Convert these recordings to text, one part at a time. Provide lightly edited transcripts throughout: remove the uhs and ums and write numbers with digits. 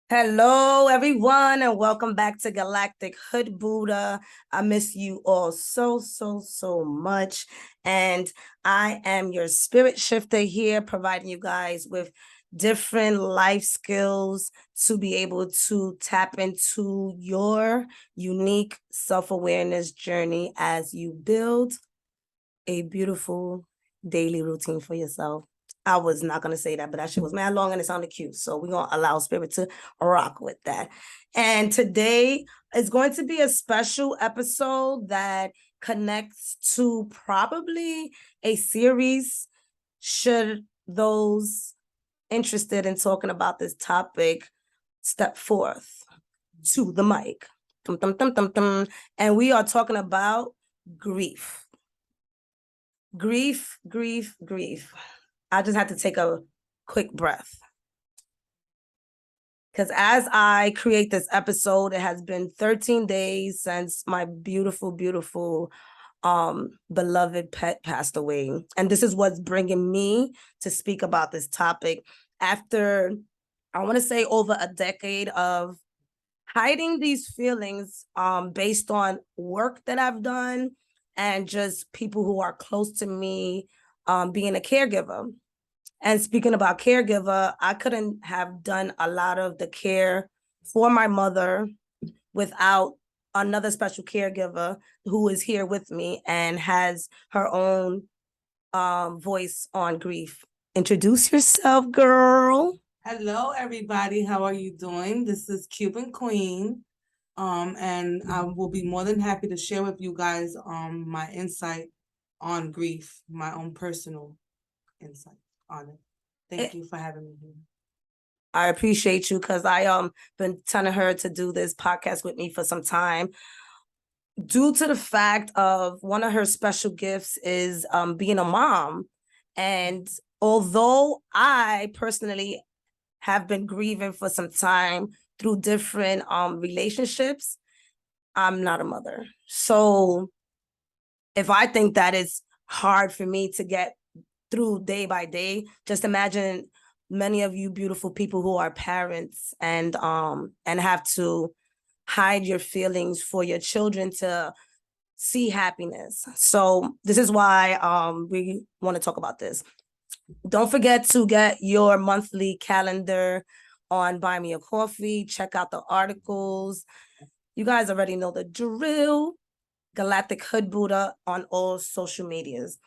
Hello, everyone, and welcome back to Galactic Hood Buddha. I miss you all so much. And I am your spirit shifter here, providing you guys with different life skills to be able to tap into your unique self-awareness journey as you build a beautiful daily routine for yourself. I was not going to say that, but that shit was mad long and it sounded cute. So we're going to allow spirit to rock with that. And today is going to be a special episode that connects to probably a series should those interested in talking about this topic step forth to the mic. And we are talking about grief. Grief. I just had to take a quick breath. Because as I create this episode, it has been 13 days since my beautiful beloved pet passed away. And this is what's bringing me to speak about this topic after, I want to say, over a decade of hiding these feelings based on work that I've done and just people who are close to me being a caregiver. And speaking about caregiver, I couldn't have done a lot of the care for my mother without another special caregiver who is here with me and has her own voice on grief. Introduce yourself, girl. Hello, everybody. How are you doing? This is Cuban Queen. And I will be more than happy to share with you guys my insight on grief, my own personal insight on it. Thank you for having me here. I appreciate you because I been telling her to do this podcast with me for some time. Due to the fact of one of her special gifts is being a mom. And although I personally have been grieving for some time through different relationships, I'm not a mother. So if I think that it's hard for me to get through day by day, just imagine many of you beautiful people who are parents and have to hide your feelings for your children to see happiness. So this is why we want to talk about this. Don't forget to get your monthly calendar on Buy Me a Coffee. Check out the articles. You guys already know the drill. Galactic Hood Buddha on all social medias.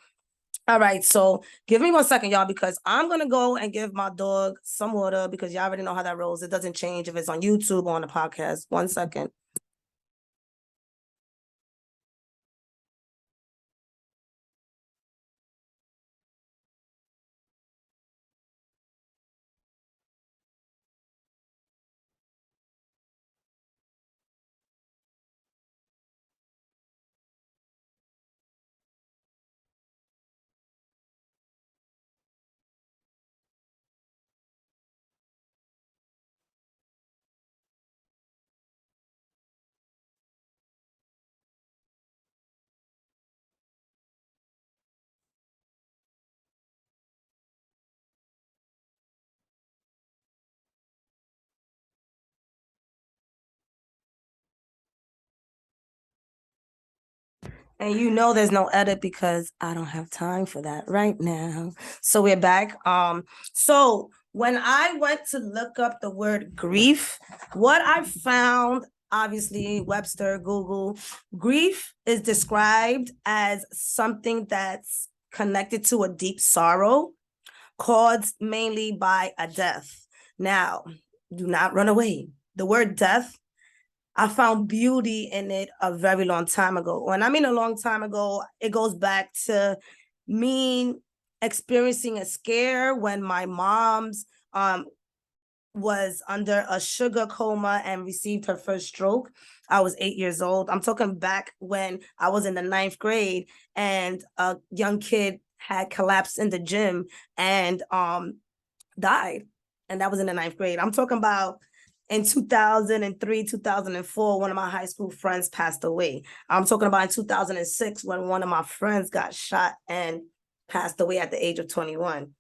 All right, so give me 1 second, y'all, because I'm going to go and give my dog some water because y'all already know how that rolls. It doesn't change if it's on YouTube or on the podcast. 1 second. And you know there's no edit because I don't have time for that right now. So we're back. So when I went to look up the word grief, what I found, obviously Webster, Google, grief is described as something that's connected to a deep sorrow caused mainly by a death. Now, do not run away. The word death, I found beauty in it a very long time ago. When I mean a long time ago, it goes back to me experiencing a scare when my mom's was under a sugar coma and received her first stroke. I was 8 years old. I'm talking back when I was in the 9th grade and a young kid had collapsed in the gym and died. And that was in the 9th grade. I'm talking about in 2003, 2004, one of my high school friends passed away. I'm talking about in 2006 when one of my friends got shot and passed away at the age of 21.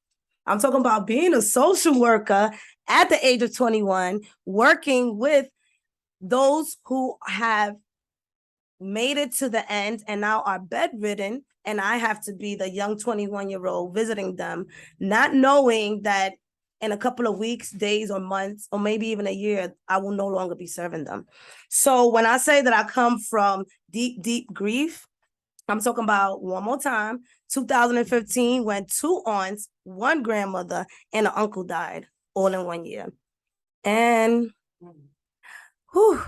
I'm talking about being a social worker at the age of 21, working with those who have made it to the end and now are bedridden, and I have to be the young 21-year-old visiting them, not knowing that in a couple of weeks, days, or months, or maybe even a year, I will no longer be serving them. So when I say that I come from deep, deep grief, I'm talking about, one more time, 2015, when 2 aunts, 1 grandmother, and an uncle died all in 1 year. And whew,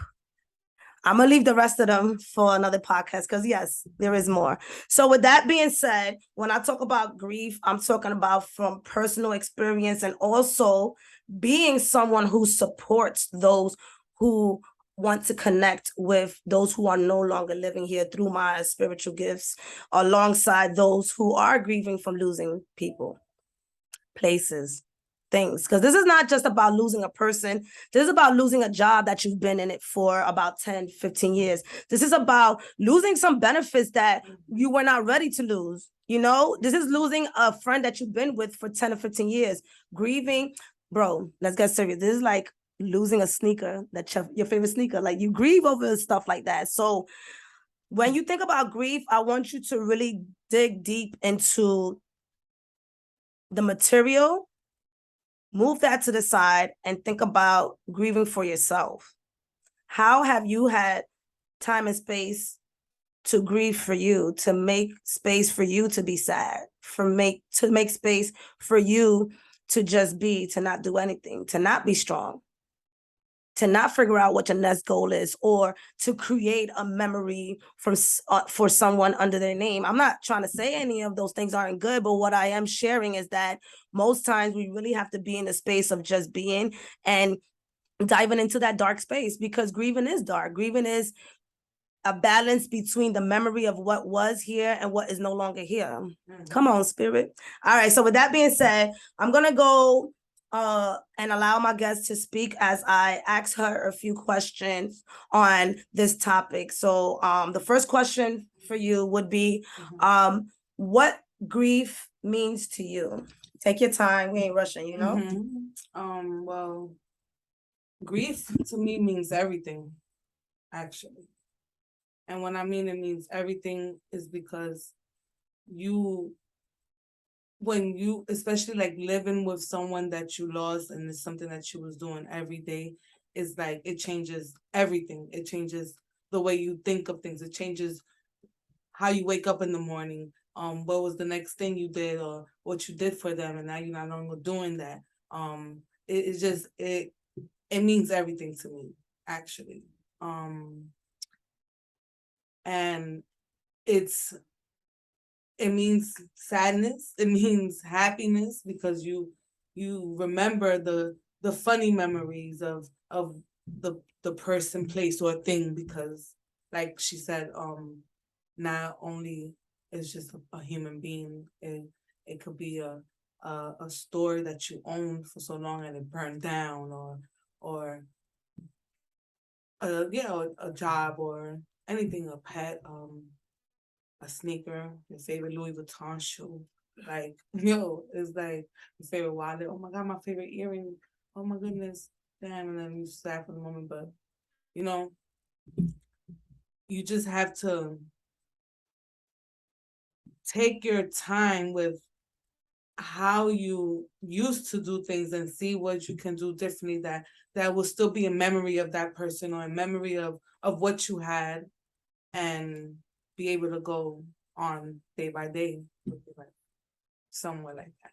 I'm gonna leave the rest of them for another podcast because yes, there is more. So with that being said, when I talk about grief, I'm talking about from personal experience and also being someone who supports those who want to connect with those who are no longer living here through my spiritual gifts, alongside those who are grieving from losing people, places, things. Because this is not just about losing a person. This is about losing a job that you've been in it for about 10, 15 years. This is about losing some benefits that you were not ready to lose. You know, this is losing a friend that you've been with for 10 or 15 years. Grieving, bro, let's get serious. This is like losing a sneaker, your favorite sneaker. Like, you grieve over stuff like that. So when you think about grief, I want you to really dig deep into the material, move that to the side, and think about grieving for yourself. How have you had time and space to grieve for you, to make space for you to be sad, to make space for you to just be, to not do anything, to not be strong, to not figure out what your next goal is, or to create a memory for someone under their name? I'm not trying to say any of those things aren't good, but what I am sharing is that most times we really have to be in the space of just being and diving into that dark space, because grieving is dark. Grieving is a balance between the memory of what was here and what is no longer here. Come on, spirit. All right, so with that being said, I'm gonna go and allow my guest to speak as I ask her a few questions on this topic. So the first question for you would be, what grief means to you? Take your time, we ain't rushing, you know? Well, grief to me means everything, actually. And when I mean it means everything is because when you, especially like living with someone that you lost and it's something that you was doing every day, is like, it changes everything. It changes the way you think of things. It changes how you wake up in the morning. What was the next thing you did, or what you did for them, and now you're not longer doing that. It's just it means everything to me, actually. And it means sadness, it means happiness, because you remember the funny memories of the person, place, or thing, because like she said, not only is just a human being, it could be a store that you owned for so long and it burned down, or a job, or anything, a pet, a sneaker, your favorite Louis Vuitton shoe. Like, it's like your favorite wallet. Oh my God, my favorite earring. Oh my goodness. Damn, and then you sad for the moment, but you just have to take your time with how you used to do things and see what you can do differently, that will still be a memory of that person, or a memory of what you had, and be able to go on day by day with your life, somewhere like that.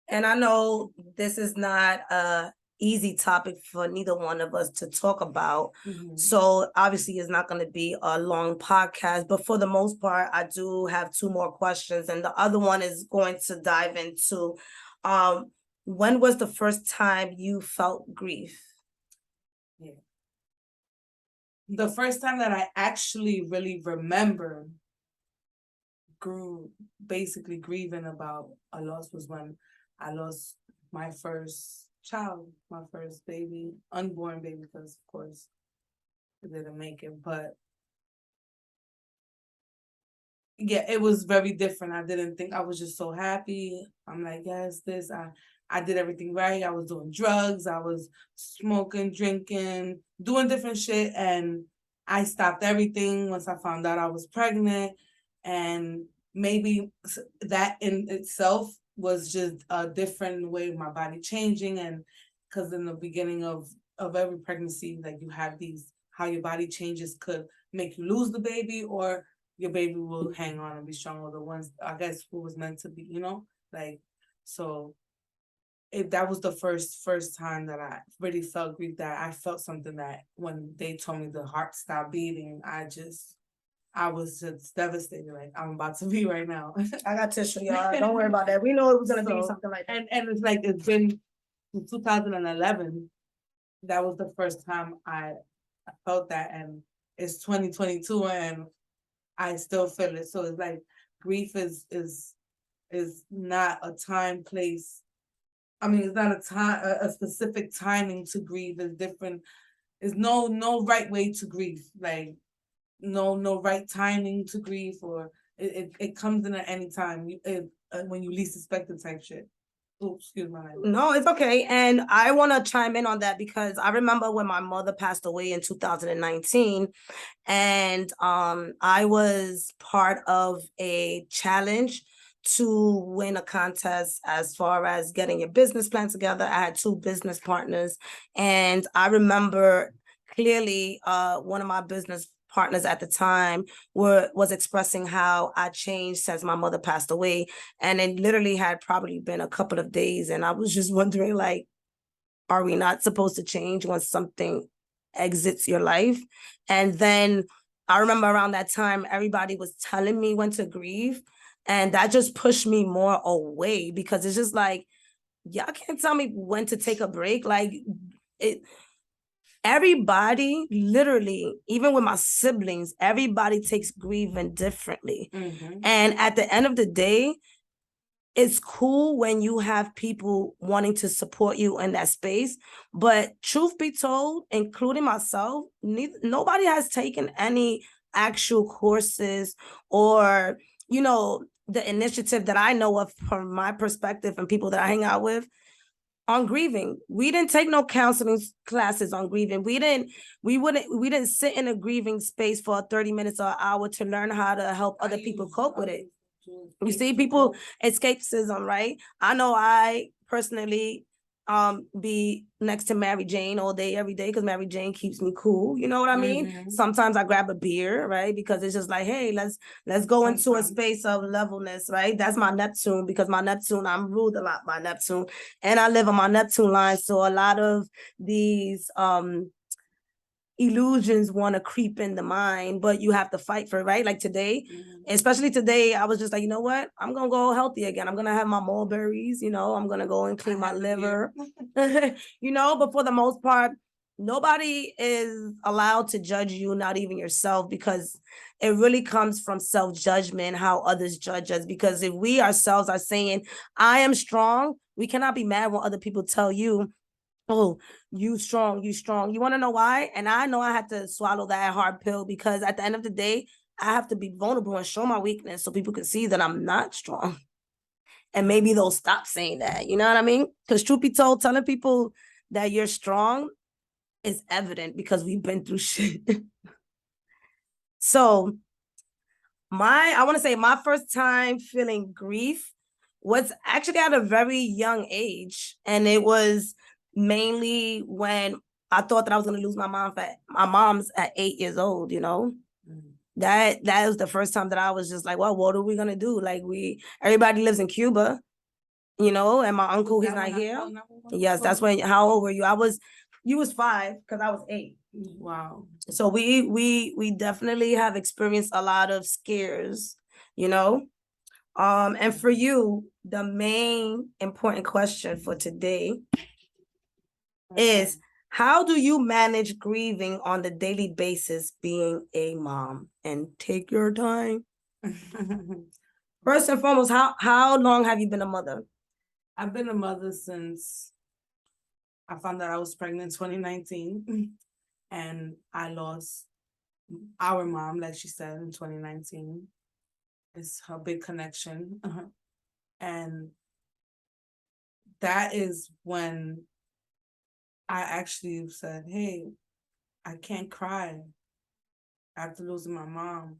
And I know this is not a easy topic for neither one of us to talk about. So obviously it's not going to be a long podcast, but for the most part, I do have 2 more questions. And the other one is going to dive into, when was the first time you felt grief? Yeah. The first time that I actually really remember basically grieving about a loss was when I lost my first child, my first baby, unborn baby, because of course it didn't make it. But yeah, it was very different. I didn't think, I was just so happy. I'm like, yes, I did everything right. I was doing drugs, I was smoking, drinking, doing different shit, and I stopped everything once I found out I was pregnant. And maybe that in itself was just a different way of my body changing. And because in the beginning of every pregnancy, like you have these, how your body changes could make you lose the baby, or your baby will hang on and be strong, or the ones, I guess, who was meant to be, like, so that was the first time that I really felt grief, that I felt something, that when they told me the heart stopped beating, I was just devastated, like I'm about to be right now. I got tissue, y'all. Don't worry about that. We know it was gonna be So, something like that. and it's like, it's been in 2011. That was the first time I felt that, and it's 2022, and I still feel it. So it's like grief is not a time, place. I mean, it's not a time, a specific timing to grieve. Is different. There's no right way to grieve. Like no right timing to grieve, or it comes in at any time. When you least expect it, type shit. Oops, excuse my language. No, it's okay. And I want to chime in on that because I remember when my mother passed away in 2019, and I was part of a challenge to win a contest as far as getting your business plan together. I had 2 business partners, and I remember clearly one of my business partners at the time was expressing how I changed since my mother passed away. And it literally had probably been a couple of days. And I was just wondering, like, are we not supposed to change when something exits your life? And then I remember around that time, everybody was telling me when to grieve. And that just pushed me more away, because it's just like, y'all can't tell me when to take a break. Like, everybody, literally, even with my siblings, everybody takes grieving differently. Mm-hmm. And at the end of the day, it's cool when you have people wanting to support you in that space. But truth be told, including myself, nobody has taken any actual courses or, the initiative that I know of from my perspective and people that I hang out with on grieving. We didn't take no counseling classes on grieving. We didn't sit in a grieving space for 30 minutes or an hour to learn how to help other people cope with it. You see, people, escapism, right? I know I personally be next to Mary Jane all day, every day, because Mary Jane keeps me cool. You know what I mean? Mhm. Sometimes I grab a beer, right? Because it's just like, hey, let's go into a space of levelness, right? That's my Neptune, because my Neptune, I'm ruled a lot by Neptune, and I live on my Neptune line. So a lot of these illusions want to creep in the mind, but you have to fight for it, right? Like today, especially today, I was just like, you know what? I'm gonna go healthy again. I'm gonna have my mulberries, I'm gonna go and clean my liver, but for the most part, nobody is allowed to judge you, not even yourself, because it really comes from self-judgment, how others judge us. Because if we ourselves are saying, I am strong, we cannot be mad when other people tell you, oh, you strong. You want to know why? And I know I had to swallow that hard pill, because at the end of the day, I have to be vulnerable and show my weakness so people can see that I'm not strong. And maybe they'll stop saying that. You know what I mean? Because truth be told, telling people that you're strong is evident, because we've been through shit. So I want to say my first time feeling grief was actually at a very young age. And it was mainly when I thought that I was going to lose my mom. My mom's at 8 years old, That was the first time that I was just like, well, what are we going to do? Like, everybody lives in Cuba, and my uncle, he's not here. Yes, that's when, how old were you? You was 5, because I was 8. Wow. So we definitely have experienced a lot of scares, and for you, the main important question for today is, how do you manage grieving on the daily basis being a mom? And take your time. First and foremost, how long have you been a mother? I've been a mother since I found out I was pregnant in 2019, and I lost our mom, like she said, in 2019. It's a big connection. And that is when I actually said, hey, I can't cry. After losing my mom,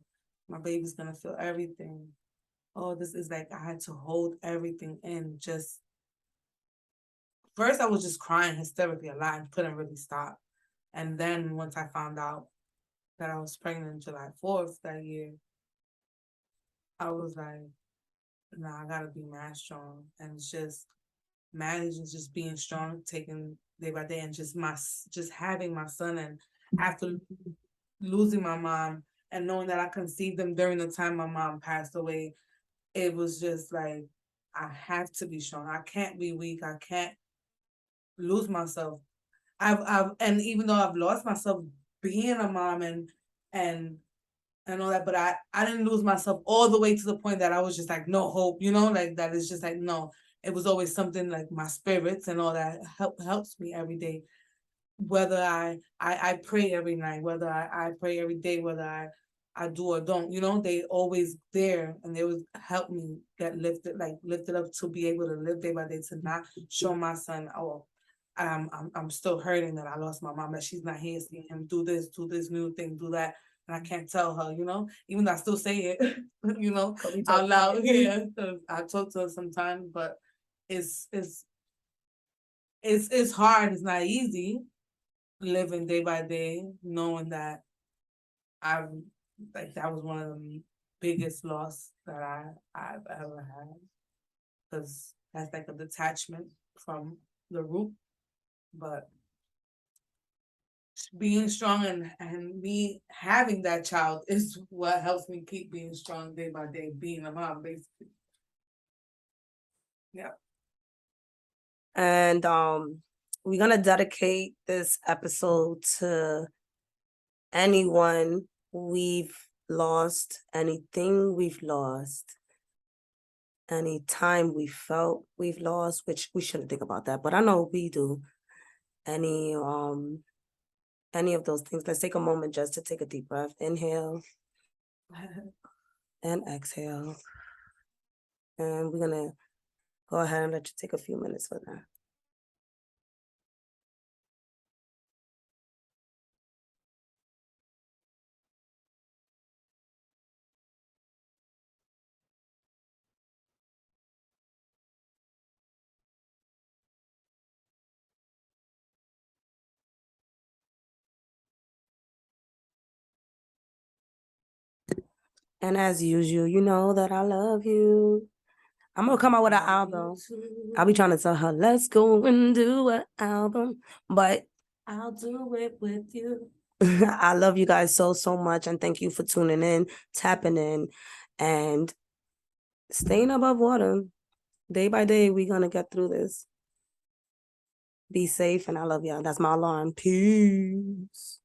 my baby's gonna feel everything. Oh, this is like I had to hold everything in. Just first I was just crying hysterically a lot and couldn't really stop. And then once I found out that I was pregnant July 4th that year, I was like, nah, I gotta be mad strong. And it's just managing just being strong, taking day by day, and just having my son. And after losing my mom and knowing that I conceived him during the time my mom passed away, it was just like I have to be strong. I can't be weak. I can't lose myself. I've and even though I've lost myself being a mom and and all that, but I didn't lose myself all the way to the point that I was just like no hope, like that is just like no. It was always something like my spirits and all that helps me every day. Whether I pray every night, whether I pray every day, whether I do or don't, they always there and they would help me get lifted up to be able to live day by day, to not show my son, oh, I'm still hurting that I lost my mom, that she's not here, seeing him do this new thing, do that. And I can't tell her, even though I still say it, out loud. Yeah, because I talk to her sometimes, but it's hard. It's not easy living day by day, knowing that I've that was one of the biggest loss that I've ever had, because that's like a detachment from the root. But being strong and me having that child is what helps me keep being strong day by day, being a mom, basically. Yeah. And we're gonna dedicate this episode to anyone we've lost, anything we've lost, any time we felt we've lost, which we shouldn't think about that, but I know we do. Any of those things. Let's take a moment just to take a deep breath. Inhale and exhale. And we're gonna go ahead and let you take a few minutes for that. And as usual, you know that I love you. I'm gonna come out with an album. I'll be trying to tell her, let's go and do an album, but I'll do it with you. I love you guys so much, and thank you for tuning in, tapping in, and staying above water. Day by day, we're gonna get through this. Be safe, and I love y'all. That's my alarm. Peace.